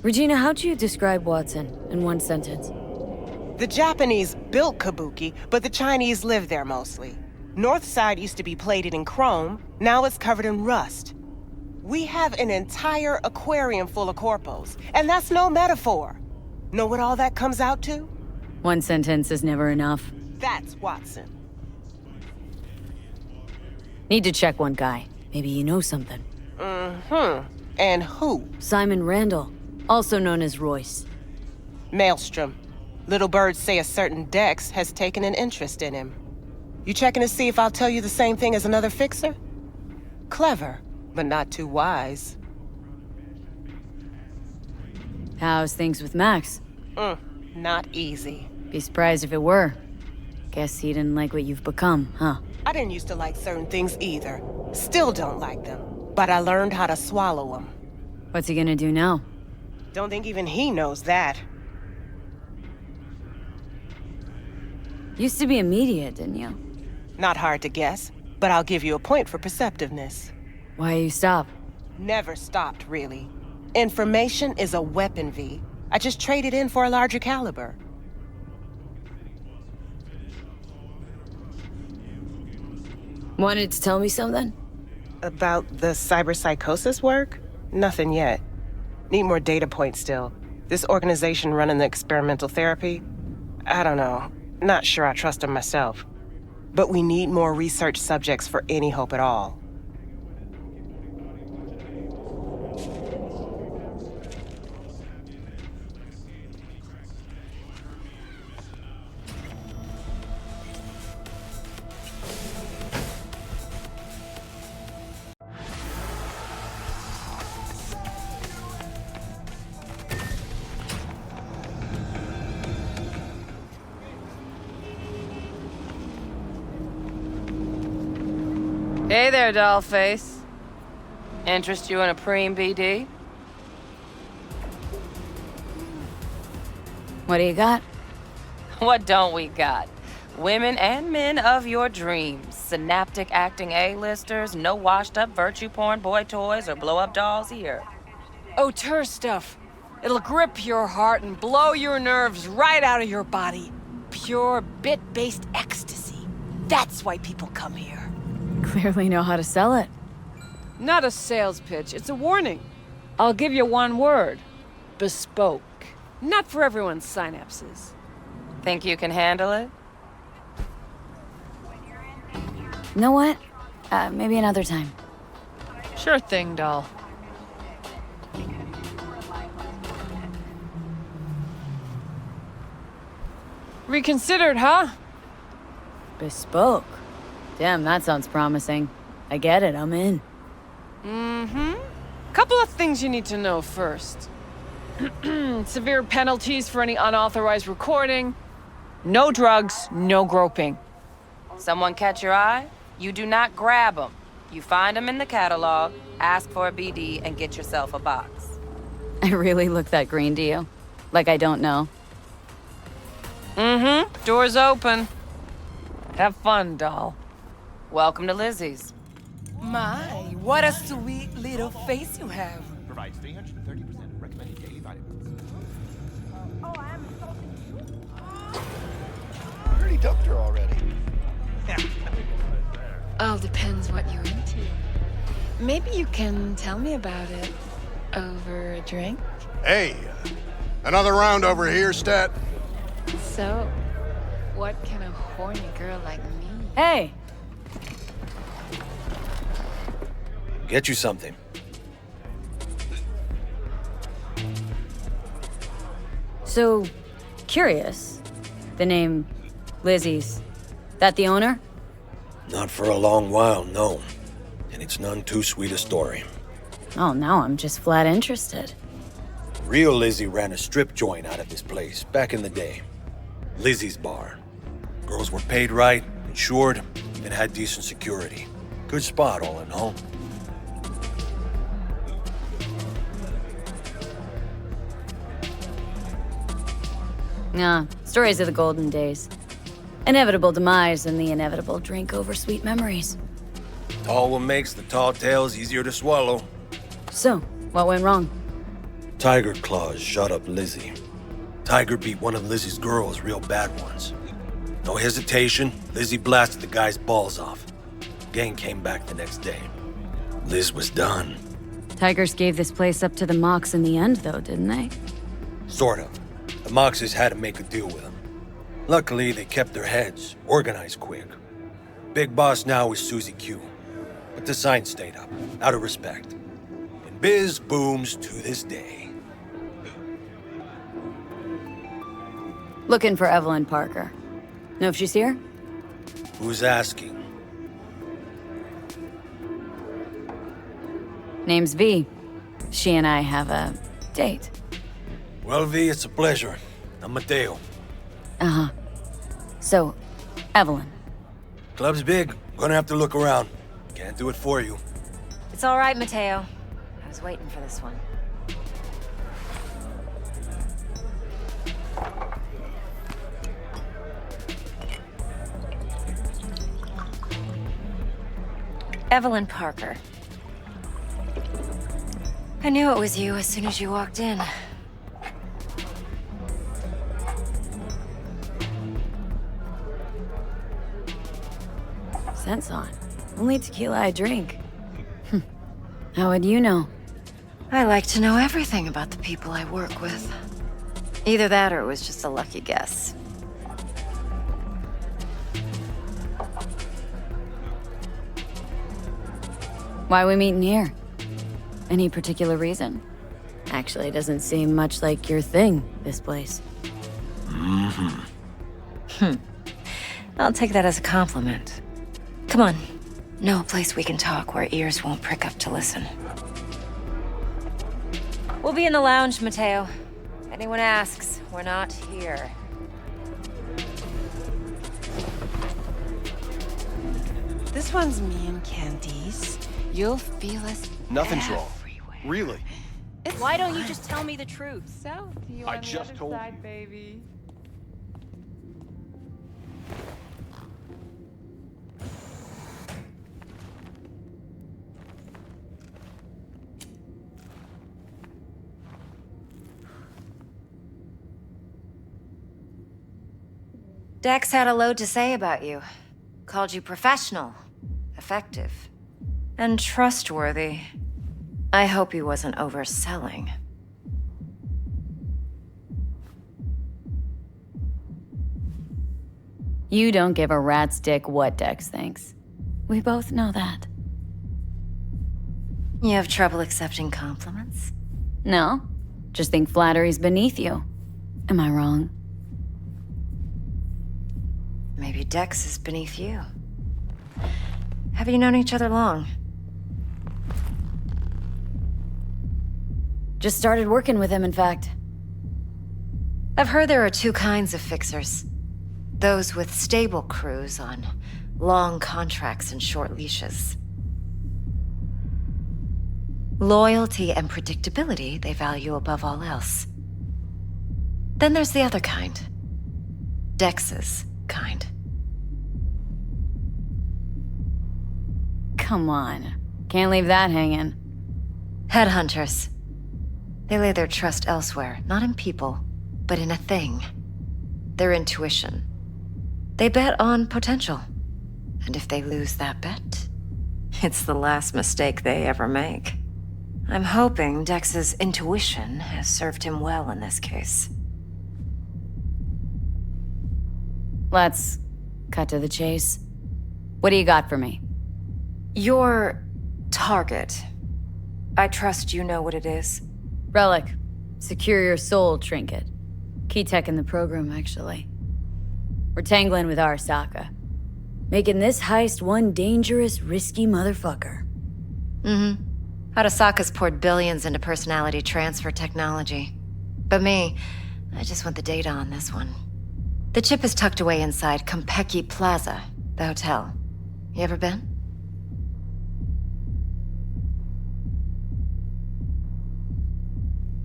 Regina, how'd you describe Watson in one sentence? The Japanese built Kabuki, but the Chinese live there mostly. North side used to be plated in chrome, now it's covered in rust. We have an entire aquarium full of corpos, and that's no metaphor. Know what all that comes out to? One sentence is never enough. That's Watson. Need to check one guy. Maybe you know something. And who? Simon Randall, also known as Royce. Maelstrom. Little birds say a certain Dex has taken an interest in him. You checking to see if I'll tell you the same thing as another fixer? Clever, but not too wise. How's things with Max? Not easy. Be surprised if it were. Guess he didn't like what you've become, huh? I didn't used to like certain things either. Still don't like them. But I learned how to swallow them. What's he gonna do now? Don't think even he knows that. Used to be immediate, didn't you? Not hard to guess, but I'll give you a point for perceptiveness. Why you stop? Never stopped, really. Information is a weapon, V. I just traded in for a larger caliber. Wanted to tell me something? About the cyberpsychosis work? Nothing yet. Need more data points still. This organization running the experimental therapy? I don't know. Not sure I trust them myself. But we need more research subjects for any hope at all. Hey there, dollface. Interest you in a preem BD? What do you got? What don't we got? Women and men of your dreams. Synaptic acting A-listers, no washed-up virtue porn boy toys or blow-up dolls here. Auteur stuff. It'll grip your heart and blow your nerves right out of your body. Pure bit-based ecstasy. That's why people come here. Clearly know how to sell it. Not a sales pitch, it's a warning. I'll give you one word. Bespoke. Not for everyone's synapses. Think you can handle it? Know what? Maybe another time. Sure thing, doll. Reconsidered, huh? Bespoke. Damn, that sounds promising. I get it, I'm in. Couple of things you need to know first. Severe penalties for any unauthorized recording. No drugs, no groping. Someone catch your eye? You do not grab them. You find them in the catalog, ask for a BD, and get yourself a box. I really look that green to you? Like I don't know. Door's open. Have fun, doll. Welcome to Lizzie's. My, what a sweet little face you have. Provides 330% recommended daily vitamins. I already dumped her already. All depends what you're into. Maybe you can tell me about it over a drink? Hey, another round over here, Stat. So, what can a horny girl like me? Hey! Get you something. So, curious. The name Lizzie's. That the owner? Not for a long while, no. And it's none too sweet a story. Oh, now I'm just flat interested. Real Lizzie ran a strip joint out of this place back in the day. Lizzie's Bar. Girls were paid right, insured, and had decent security. Good spot, all in all. Nah, stories of the golden days. Inevitable demise and the inevitable drink over sweet memories. Tall one makes the tall tales easier to swallow. So, what went wrong? Tiger claws shot up Lizzie. Tiger beat one of Lizzie's girls, real bad ones. No hesitation, Lizzie blasted the guy's balls off. Gang came back the next day. Liz was done. Tigers gave this place up to the Mox in the end, though, didn't they? Sort of. The Moxes had to make a deal with them. Luckily, they kept their heads, organized quick. Big boss now is Susie Q. But the sign stayed up, out of respect. And biz booms to this day. Looking for Evelyn Parker. Know if she's here? Who's asking? Name's V. She and I have a date. Well, V, it's a pleasure. I'm Mateo. Uh-huh. So, Evelyn. Club's big. Gonna have to look around. Can't do it for you. It's all right, Mateo. I was waiting for this one. Evelyn Parker. I knew it was you as soon as you walked in. Scent's on. Only tequila I drink. How would you know? I like to know everything about the people I work with. Either that or it was just a lucky guess. Why we meeting here? Any particular reason? Actually, it doesn't seem much like your thing, this place. I'll take that as a compliment. Come on. Know a place we can talk where ears won't prick up to listen. We'll be in the lounge, Mateo. If anyone asks, we're not here. This one's me and Candice. You'll feel us Nothing's wrong. everywhere. Really? It's Why don't you fun. just tell me the truth? So, you I on the just other told side, you. baby. Dex had a load to say about you. Called you professional, effective, and trustworthy. I hope he wasn't overselling. You don't give a rat's dick what Dex thinks. We both know that. You have trouble accepting compliments? No, just think flattery's beneath you. Am I wrong? Maybe Dex is beneath you. Have you known each other long? Just started working with him, in fact. I've heard there are two kinds of fixers. Those with stable crews on long contracts and short leashes. Loyalty and predictability they value above all else. Then there's the other kind. Dex's kind. Come on. Can't leave that hanging. Headhunters. They lay their trust elsewhere, not in people, but in a thing. Their intuition. They bet on potential. And if they lose that bet, it's the last mistake they ever make. I'm hoping Dex's intuition has served him well in this case. Let's cut to the chase. What do you got for me? Your target. I trust you know what it is. Relic. Secure your soul trinket. Key tech in the program, actually. We're tangling with Arasaka. Making this heist one dangerous, risky motherfucker. Mm-hmm. Arasaka's poured billions into personality transfer technology. But me, I just want the data on this one. The chip is tucked away inside Konpeki Plaza, the hotel. You ever been?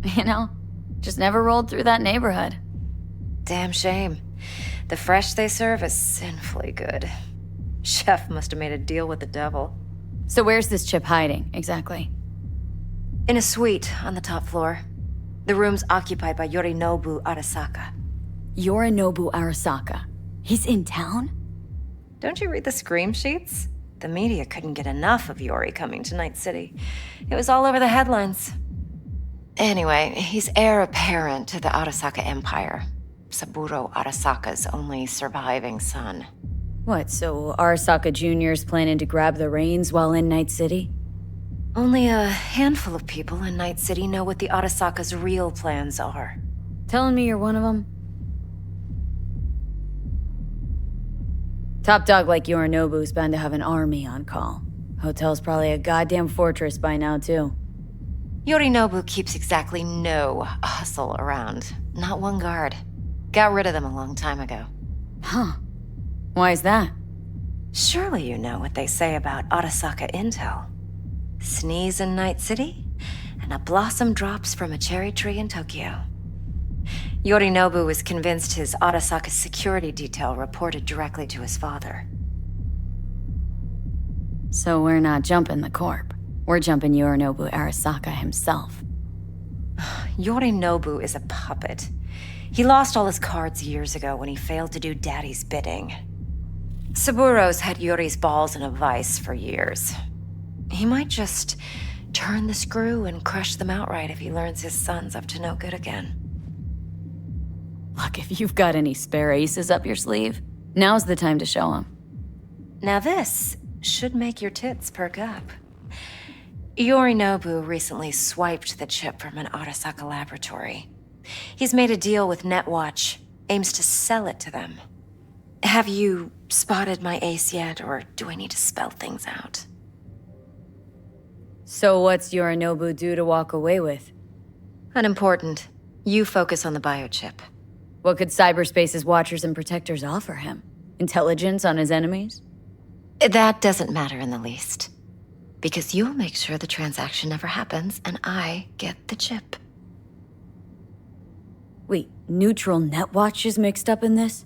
You know, just never rolled through that neighborhood. Damn shame. The fresh they serve is sinfully good. Chef must have made a deal with the devil. So where's this chip hiding, exactly? In a suite on the top floor. The room's occupied by Yorinobu Arasaka. Yorinobu Arasaka. He's in town? Don't you read the scream sheets? The media couldn't get enough of Yori coming to Night City. It was all over the headlines. Anyway, he's heir apparent to the Arasaka Empire. Saburo Arasaka's only surviving son. What, so Arasaka Jr.'s planning to grab the reins while in Night City? Only a handful of people in Night City know what the Arasaka's real plans are. Telling me you're one of them? Top dog like Yorinobu's bound to have an army on call. Hotel's probably a goddamn fortress by now, too. Yorinobu keeps exactly no hustle around. Not one guard. Got rid of them a long time ago. Huh. Why is that? Surely you know what they say about Arasaka intel. Sneeze in Night City, and a blossom drops from a cherry tree in Tokyo. Yorinobu was convinced his Arasaka security detail reported directly to his father. So we're not jumping the corp. We're jumping Yorinobu Arasaka himself. Yorinobu is a puppet. He lost all his cards years ago when he failed to do Daddy's bidding. Saburo's had Yori's balls in a vice for years. He might just turn the screw and crush them outright if he learns his son's up to no good again. Look, if you've got any spare aces up your sleeve, now's the time to show them. Now this should make your tits perk up. Yorinobu recently swiped the chip from an Arasaka laboratory. He's made a deal with Netwatch, aims to sell it to them. Have you spotted my ace yet, or do I need to spell things out? So what's Yorinobu due to walk away with? Unimportant. You focus on the biochip. What could cyberspace's watchers and protectors offer him? Intelligence on his enemies? That doesn't matter in the least. Because you'll make sure the transaction never happens, and I get the chip. Wait, neutral Netwatch is mixed up in this?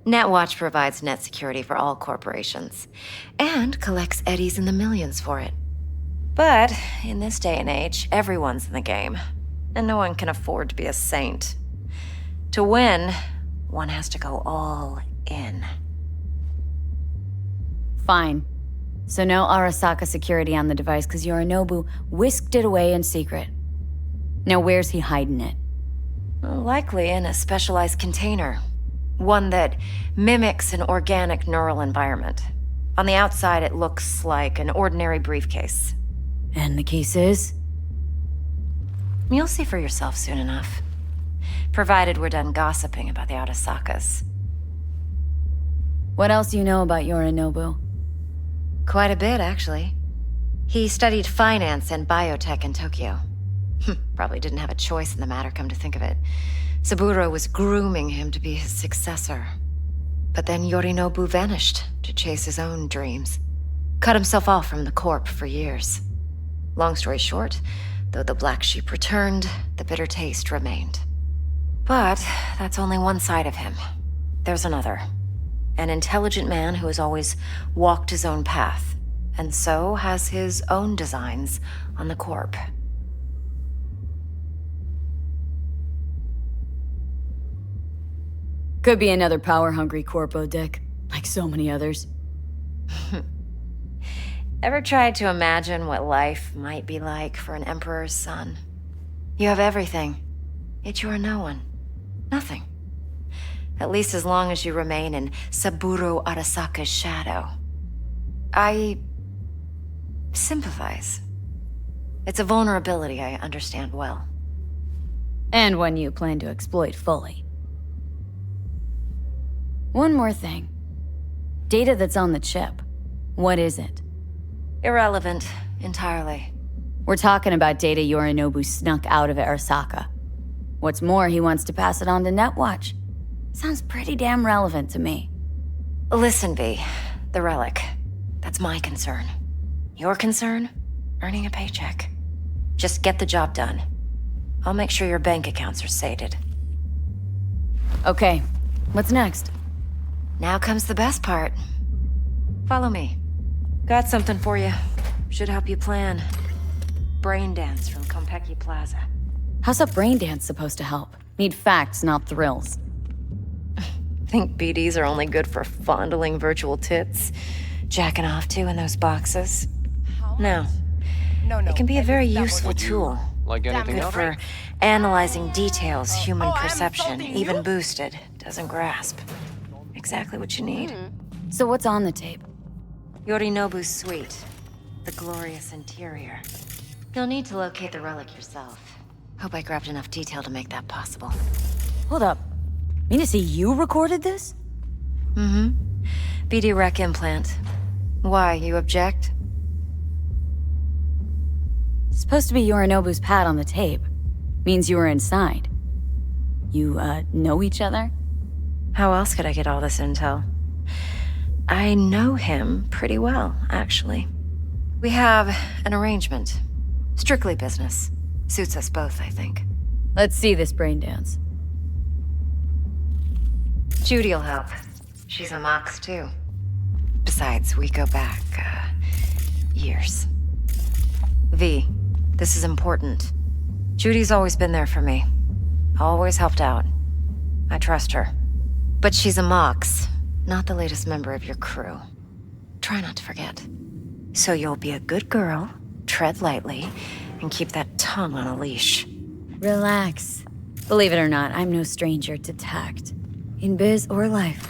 Netwatch provides net security for all corporations, and collects eddies in the millions for it. But in this day and age, everyone's in the game, and no one can afford to be a saint. To win, one has to go all in. Fine. So no Arasaka security on the device because Yorinobu whisked it away in secret. Now where's he hiding it? Likely in a specialized container. One that mimics an organic neural environment. On the outside, it looks like an ordinary briefcase. And the case is? You'll see for yourself soon enough. Provided we're done gossiping about the Arasakas. What else do you know about Yorinobu? Quite a bit, actually. He studied finance and biotech in Tokyo. Probably didn't have a choice in the matter, come to think of it. Saburo was grooming him to be his successor. But then Yorinobu vanished to chase his own dreams. Cut himself off from the Corp for years. Long story short, though the black sheep returned, the bitter taste remained. But that's only one side of him. There's another. An intelligent man who has always walked his own path, and so has his own designs on the Corp. Could be another power-hungry corpo dick, like so many others. Ever tried to imagine what life might be like for an emperor's son? You have everything, yet you are no one. Nothing. At least as long as you remain in Saburo Arasaka's shadow. I sympathize. It's a vulnerability I understand well. And one you plan to exploit fully. One more thing. Data that's on the chip. What is it? Irrelevant, entirely. We're talking about data Yorinobu snuck out of Arasaka. What's more, he wants to pass it on to Netwatch. Sounds pretty damn relevant to me. Listen, V. The relic. That's my concern. Your concern? Earning a paycheck. Just get the job done. I'll make sure your bank accounts are sated. Okay, what's next? Now comes the best part. Follow me. Got something for you. Should help you plan. Brain dance from Konpeki Plaza. How's a brain dance supposed to help? Need facts, not thrills. Think BDs are only good for fondling virtual tits? Jacking off to in those boxes? No. It can be a very useful tool. Like anything Good else? for analyzing details human perception, even boosted, doesn't grasp. Exactly what you need. So what's on the tape? Yorinobu's suite. The glorious interior. You'll need to locate the relic yourself. Hope I grabbed enough detail to make that possible. Hold up. Mean to say you recorded this? Mm-hmm. BD rec implant. Why, you object? It's supposed to be Yorinobu's pad on the tape. Means you were inside. You, know each other? How else could I get all this intel? I know him pretty well, actually. We have an arrangement. Strictly business. Suits us both, I think. Let's see this brain dance. Judy'll help. She's a Mox, too. Besides, we go back, years. V, this is important. Judy's always been there for me. Always helped out. I trust her. But she's a Mox, not the latest member of your crew. Try not to forget. So you'll be a good girl, tread lightly, and keep that tongue on a leash. Relax. Believe it or not, I'm no stranger to tact. In biz or life.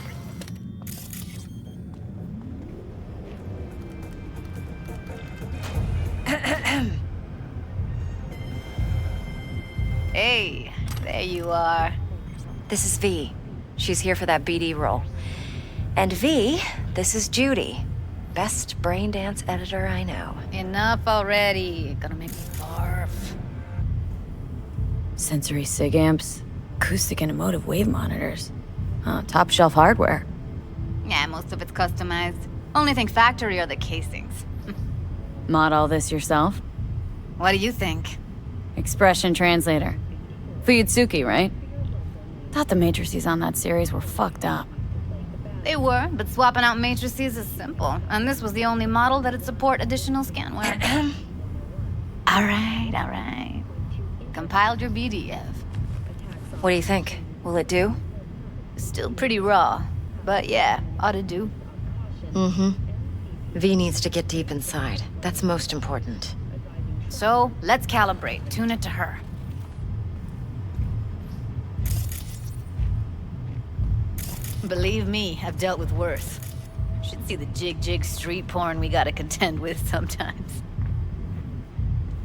Hey, there you are. This is V. She's here for that BD role. And V, this is Judy. Best brain dance editor I know. Enough already. Gonna make me barf. Sensory sig amps, acoustic and emotive wave monitors. Top shelf hardware. Yeah, most of it's customized. Only thing factory are the casings. Mod all this yourself? What do you think? Expression translator. Fuyutsuki, right? Thought the matrices on that series were fucked up. They were, but swapping out matrices is simple. And this was the only model that'd support additional scanware. All right. Compiled your BDF. What do you think? Will it do? Still pretty raw, but yeah, ought to do. Mm-hmm. V needs to get deep inside. That's most important. So, let's calibrate. Tune it to her. Believe me, I've dealt with worse. Should see the jig street porn we gotta contend with sometimes.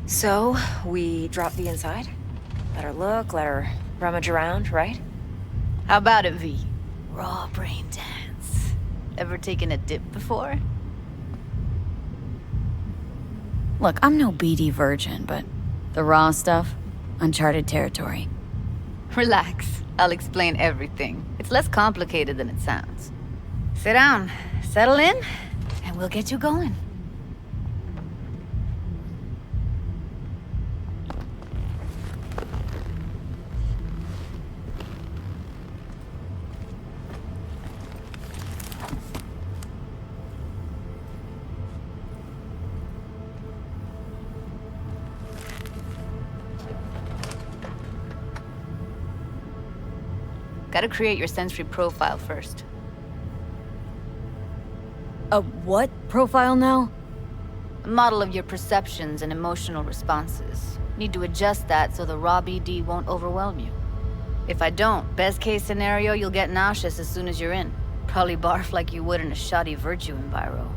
So, we drop V inside? Let her look, let her rummage around, right? How about it, V? Raw brain dance. Ever taken a dip before? Look, I'm no BD virgin, but the raw stuff, uncharted territory. Relax. I'll explain everything. It's less complicated than it sounds. Sit down, settle in, and we'll get you going. Gotta create your sensory profile first. A what profile now? A model of your perceptions and emotional responses. Need to adjust that so the raw BD won't overwhelm you. If I don't, best case scenario, you'll get nauseous as soon as you're in. Probably barf like you would in a shoddy virtue enviro.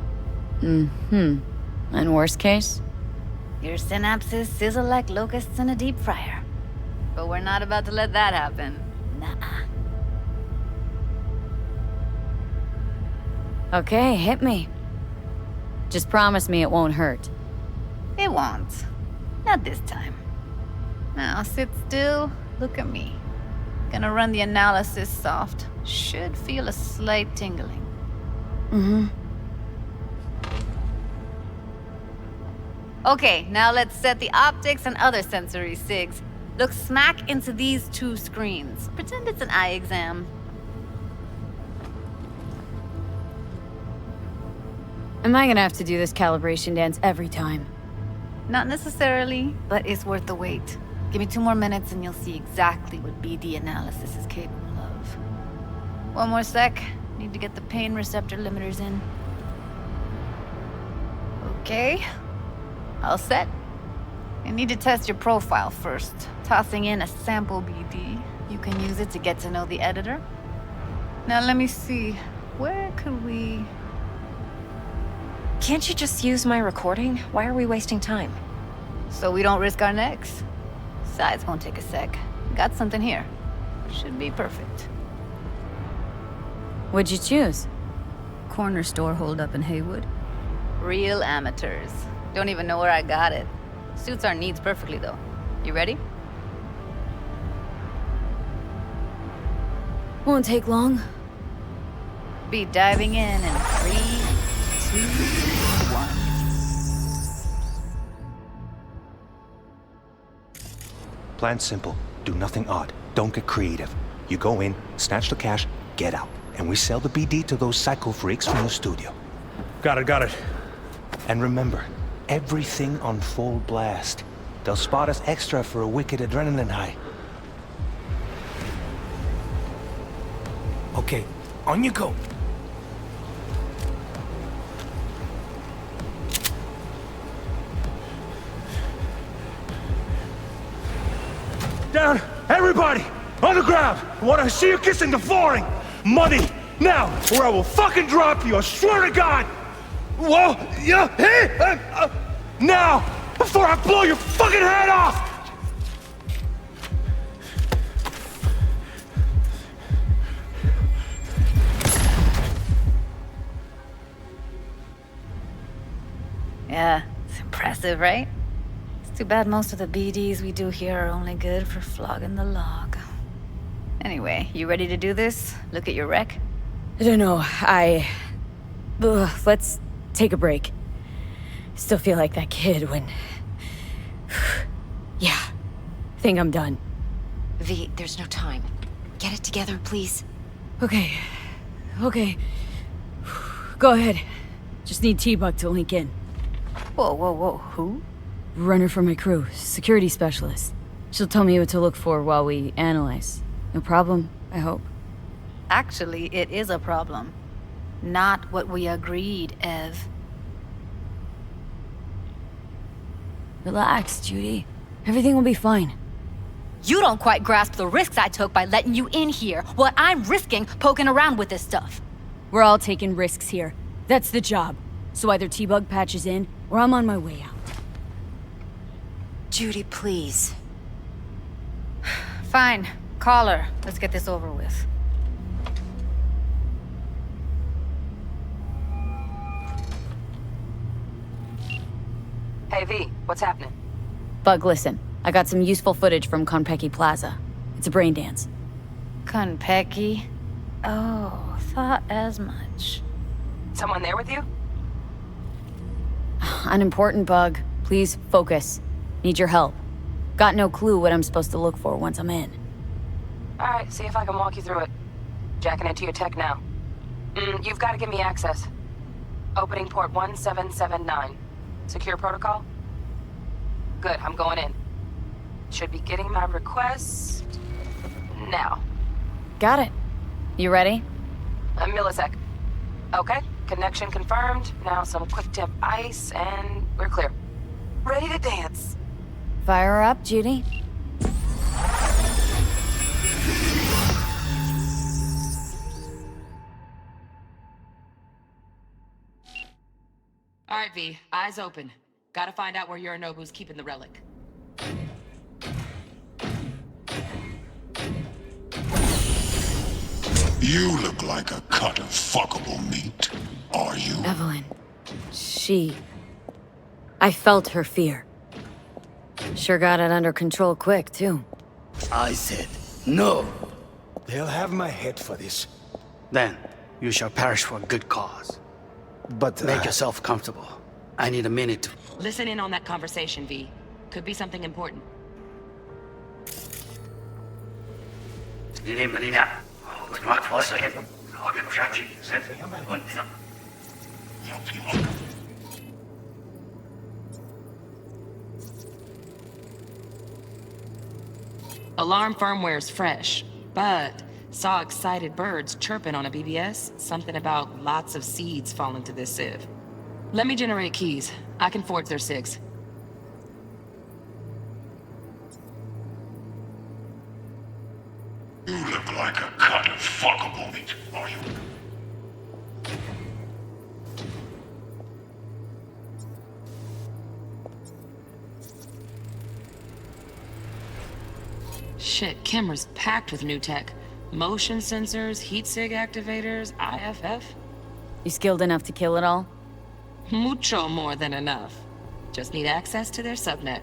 Mm-hmm. And worst case? Your synapses sizzle like locusts in a deep fryer. But we're not about to let that happen. Nuh-uh. Okay, hit me. Just promise me it won't hurt. It won't. Not this time. Now sit still, look at me. Gonna run the analysis soft. Should feel a slight tingling. Mm-hmm. Okay, now let's set the optics and other sensory sigs. Look smack into these two screens. Pretend it's an eye exam. Am I gonna have to do this calibration dance every time? Not necessarily, but it's worth the wait. Give me 2 more minutes and you'll see exactly what BD analysis is capable of. One more sec. Need to get the pain receptor limiters in. Okay. All set. I need to test your profile first. Tossing in a sample BD. You can use it to get to know the editor. Now let me see. Where could we... Can't you just use my recording? Why are we wasting time? So we don't risk our necks. Besides, won't take a sec. Got something here. Should be perfect. What'd you choose? Corner store holdup in Haywood. Real amateurs. Don't even know where I got it. Suits our needs perfectly, though. You ready? Won't take long. Be diving in 3, 2, 1. Plan simple. Do nothing odd. Don't get creative. You go in, snatch the cash, get out. And we sell the BD to those psycho freaks from the studio. Got it. And remember, everything on full blast. They'll spot us extra for a wicked adrenaline high. Okay, on you go. Down! Everybody! On the ground! I want to see you kissing the flooring! Money! Now! Or I will fucking drop you! I swear to God! Whoa! Yeah! Hey! Now! Before I blow your fucking head off! Yeah, it's impressive, right? It's too bad most of the BDs we do here are only good for flogging the log. Anyway, you ready to do this? Look at your rec? I don't know, let's take a break. Still feel like that kid when... Yeah, think I'm done. V, there's no time. Get it together, please. Okay. Go ahead. Just need T-Bug to link in. Whoa, who? Runner for my crew, security specialist. She'll tell me what to look for while we analyze. No problem, I hope. Actually, it is a problem. Not what we agreed, Ev. Relax, Judy. Everything will be fine. You don't quite grasp the risks I took by letting you in here. What I'm risking poking around with this stuff. We're all taking risks here. That's the job. So either T-Bug patches in, or I'm on my way out. Judy, please. Fine. Call her. Let's get this over with. Hey, V, what's happening? Bug, listen. I got some useful footage from Konpeki Plaza. It's a brain dance. Konpeki? Oh, thought as much. Someone there with you? Unimportant, Bug. Please, focus. Need your help. Got no clue what I'm supposed to look for once I'm in. Alright, see if I can walk you through it. Jacking into your tech now. You've got to give me access. Opening port 1779. Secure protocol? Good, I'm going in. Should be getting my request... now. Got it. You ready? A millisec. Okay, connection confirmed. Now some quick tip ice, and we're clear. Ready to dance. Fire her up, Judy. All right, V. Eyes open. Gotta find out where Yorinobu's keeping the relic. You look like a cut of fuckable meat. Are you? Evelyn. I felt her fear. Sure got it under control quick, too. I said no. They'll have my head for this. Then you shall perish for a good cause. But, Make yourself comfortable. I need a minute to... Listen in on that conversation, V. Could be something important. Alarm firmware's fresh, but saw excited birds chirping on a BBS. Something about lots of seeds falling to this sieve. Let me generate keys. I can forge their SIGs. You look like a cut of fuckable meat, are you? Shit, camera's packed with new tech. Motion sensors, heat sig activators, IFF. You skilled enough to kill it all? Mucho more than enough. Just need access to their subnet.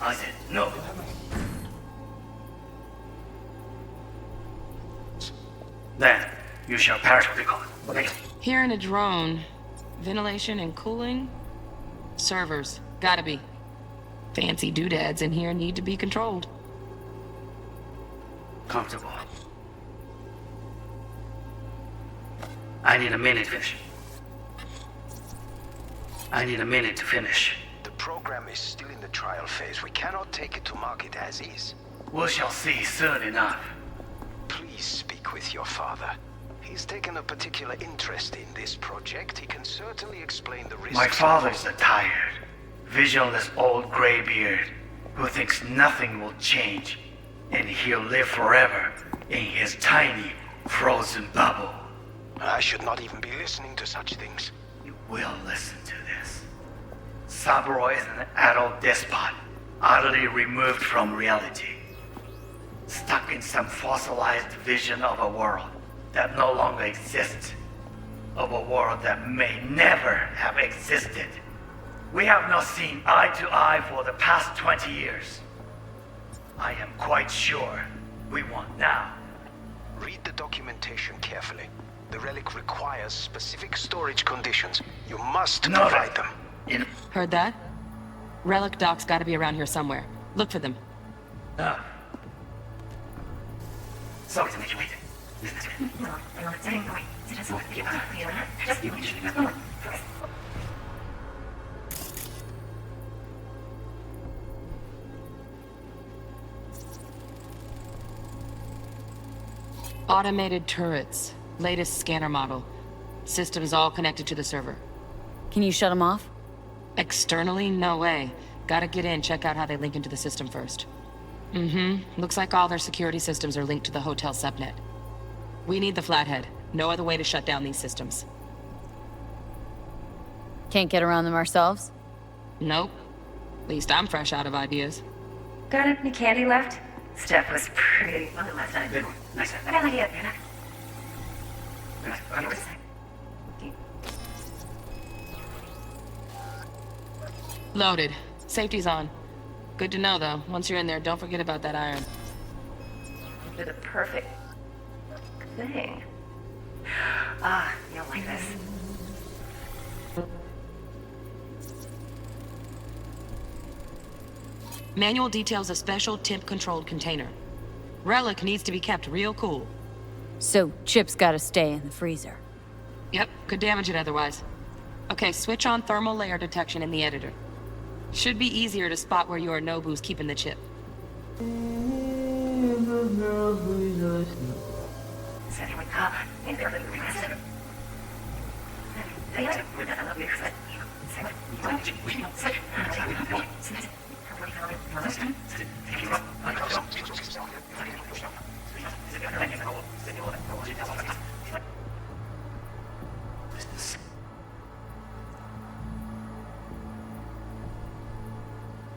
I said no. Then you shall perish with the cause. Here in a drone, ventilation and cooling? Servers, gotta be. Fancy doodads in here need to be controlled. Comfortable. I need a minute to finish. I need a minute to finish. The program is still in the trial phase. We cannot take it to market as is. We shall see soon enough. Please speak with your father. He's taken a particular interest in this project. He can certainly explain the risks. My father's a tired, visionless old graybeard who thinks nothing will change, and he'll live forever in his tiny, frozen bubble. I should not even be listening to such things. You will listen to this. Saburo is an adult despot, utterly removed from reality. Stuck in some fossilized vision of a world that no longer exists. Of a world that may never have existed. We have not seen eye to eye for the past 20 years. I am quite sure we won't now. Read the documentation carefully. The relic requires specific storage conditions. You must provide them. Heard that? Relic docs gotta be around here somewhere. Look for them. Sorry to make you wait. Automated turrets. Latest scanner model. Systems all connected to the server. Can you shut them off? Externally, no way. Gotta get in, check out how they link into the system first. Looks like all their security systems are linked to the hotel subnet. We need the flathead. No other way to shut down these systems. Can't get around them ourselves? Nope. At least I'm fresh out of ideas. Got any candy left? Steph was pretty fun last night. Good one. Nice. I got an idea. Loaded. Safety's on. Good to know, though. Once you're in there, don't forget about that iron. You're the perfect thing. You'll like this. Manual details a special temp-controlled container. Relic needs to be kept real cool. So, Chip's gotta stay in the freezer. Yep, could damage it otherwise. Okay, switch on thermal layer detection in the editor. Should be easier to spot where Yorinobu's keeping the chip.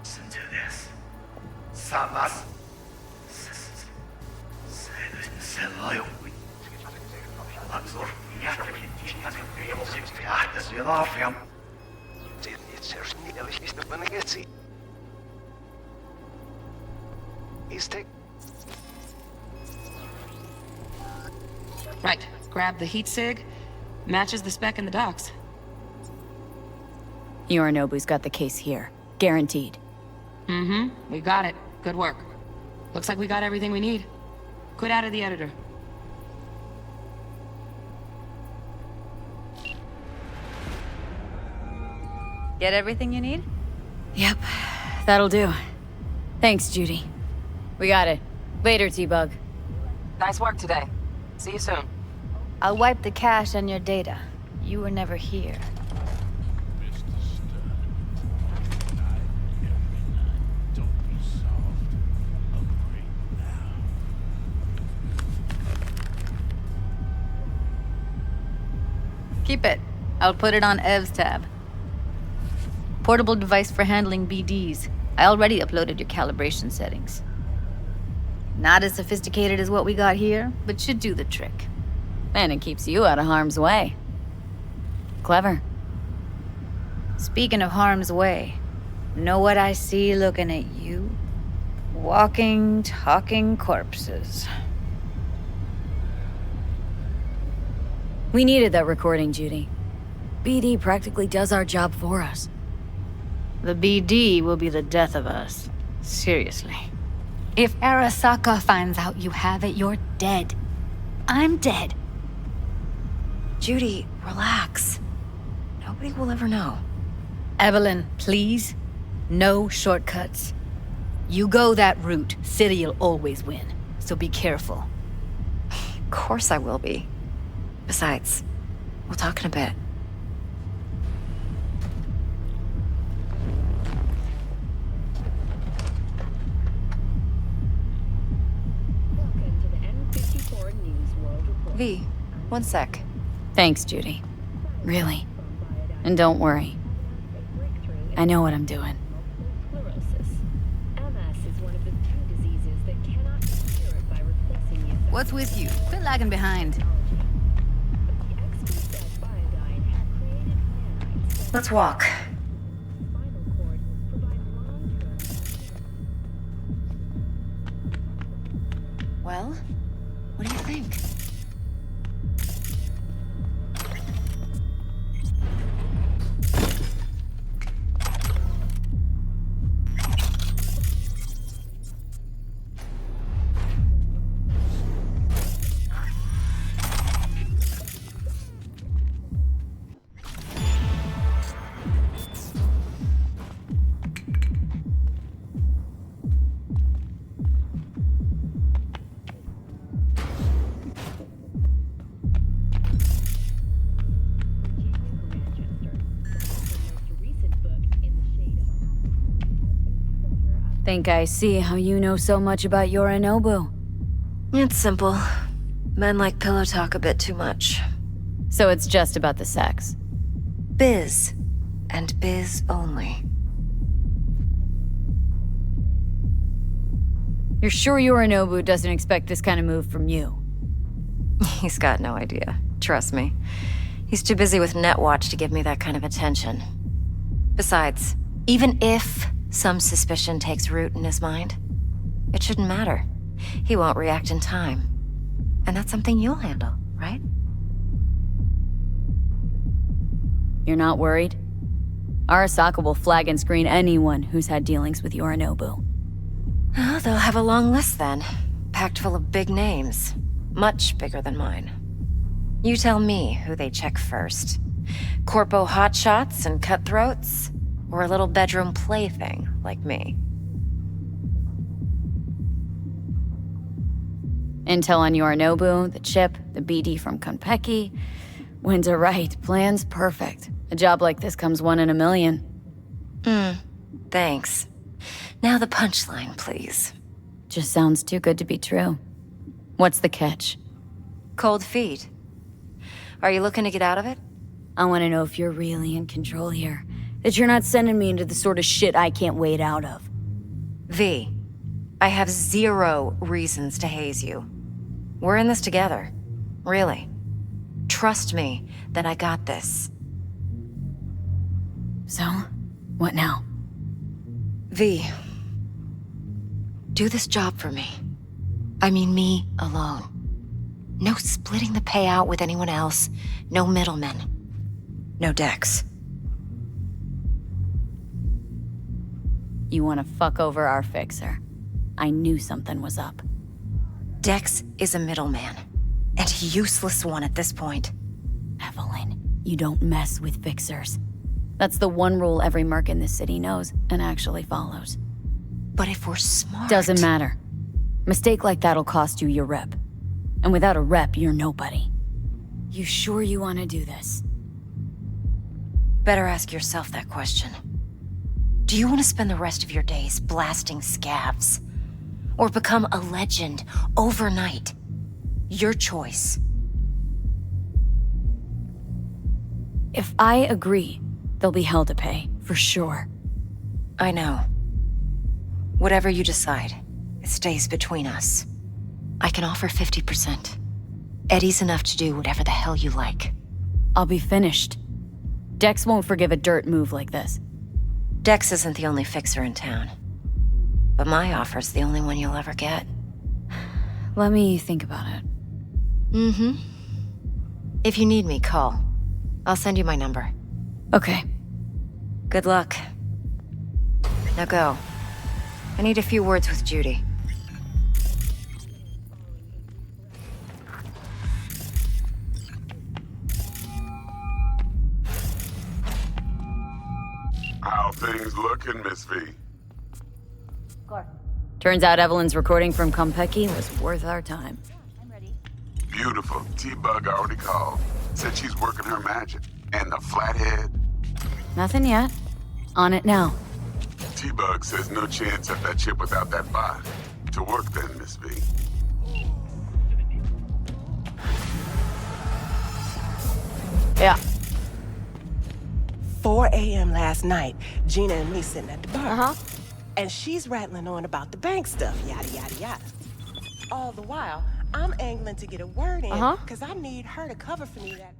Listen to this. Sabas. Right, grab the heat sig. Matches the spec in the docs. Yorinobu's got the case here. Guaranteed. We got it. Good work. Looks like we got everything we need. Quit out of the editor. Get everything you need? Yep, that'll do. Thanks, Judy. We got it. Later, T-Bug. Nice work today. See you soon. I'll wipe the cache on your data. You were never here. Keep it. I'll put it on Ev's tab. Portable device for handling BDs. I already uploaded your calibration settings. Not as sophisticated as what we got here, but should do the trick. And it keeps you out of harm's way. Clever. Speaking of harm's way, know what I see looking at you? Walking, talking corpses. We needed that recording, Judy. BD practically does our job for us. The BD will be the death of us. Seriously. If Arasaka finds out you have it, you're dead. I'm dead. Judy, relax. Nobody will ever know. Evelyn, please. No shortcuts. You go that route, City'll always win. So be careful. Of course I will be. Besides, we'll talk in a bit. V, one sec. Thanks, Judy. Really. And don't worry. I know what I'm doing. What's with you? Quit lagging behind. Let's walk. Well, what do you think? Think I see how you know so much about Yorinobu. It's simple. Men like pillow talk a bit too much. So it's just about the sex. Biz. And biz only. You're sure Yorinobu doesn't expect this kind of move from you? He's got no idea. Trust me. He's too busy with Netwatch to give me that kind of attention. Besides, even if some suspicion takes root in his mind, it shouldn't matter. He won't react in time. And that's something you'll handle, right? You're not worried? Arasaka will flag and screen anyone who's had dealings with Yorinobu. Oh, they'll have a long list then. Packed full of big names. Much bigger than mine. You tell me who they check first. Corpo hotshots and cutthroats? Or a little bedroom plaything like me? Intel on Yorinobu, the chip, the BD from Konpeki. Winter right, plan's perfect. A job like this comes 1 in a million. Thanks. Now the punchline, please. Just sounds too good to be true. What's the catch? Cold feet. Are you looking to get out of it? I want to know if you're really in control here. That you're not sending me into the sort of shit I can't wade out of. V, I have 0 reasons to haze you. We're in this together. Really. Trust me that I got this. So, what now? V, do this job for me. I mean me alone. No splitting the payout with anyone else. No middlemen. No Dex. You want to fuck over our fixer. I knew something was up. Dex is a middleman. And a useless one at this point. Evelyn, you don't mess with fixers. That's the one rule every merc in this city knows and actually follows. But if we're smart... Doesn't matter. Mistake like that'll cost you your rep. And without a rep, you're nobody. You sure you want to do this? Better ask yourself that question. Do you want to spend the rest of your days blasting scavs? Or become a legend overnight? Your choice. If I agree, there'll be hell to pay, for sure. I know. Whatever you decide, it stays between us. I can offer 50%. Eddie's enough to do whatever the hell you like. I'll be finished. Dex won't forgive a dirt move like this. Dex isn't the only fixer in town. But my offer's the only one you'll ever get. Let me think about it. Mm-hmm. If you need me, call. I'll send you my number. Okay. Good luck. Now go. I need a few words with Judy. How things looking, Miss V? Turns out Evelyn's recording from Konpeki was worth our time. Beautiful. T-Bug already called. Said she's working her magic. And the flathead? Nothing yet. On it now. T-Bug says no chance at that chip without that bot. To work then, Miss V. Yeah. 4 a.m. last night, Gina and me sitting at the bar. And she's rattling on about the bank stuff, yada, yada, yada. All the while, I'm angling to get a word in, because I need her to cover for me that...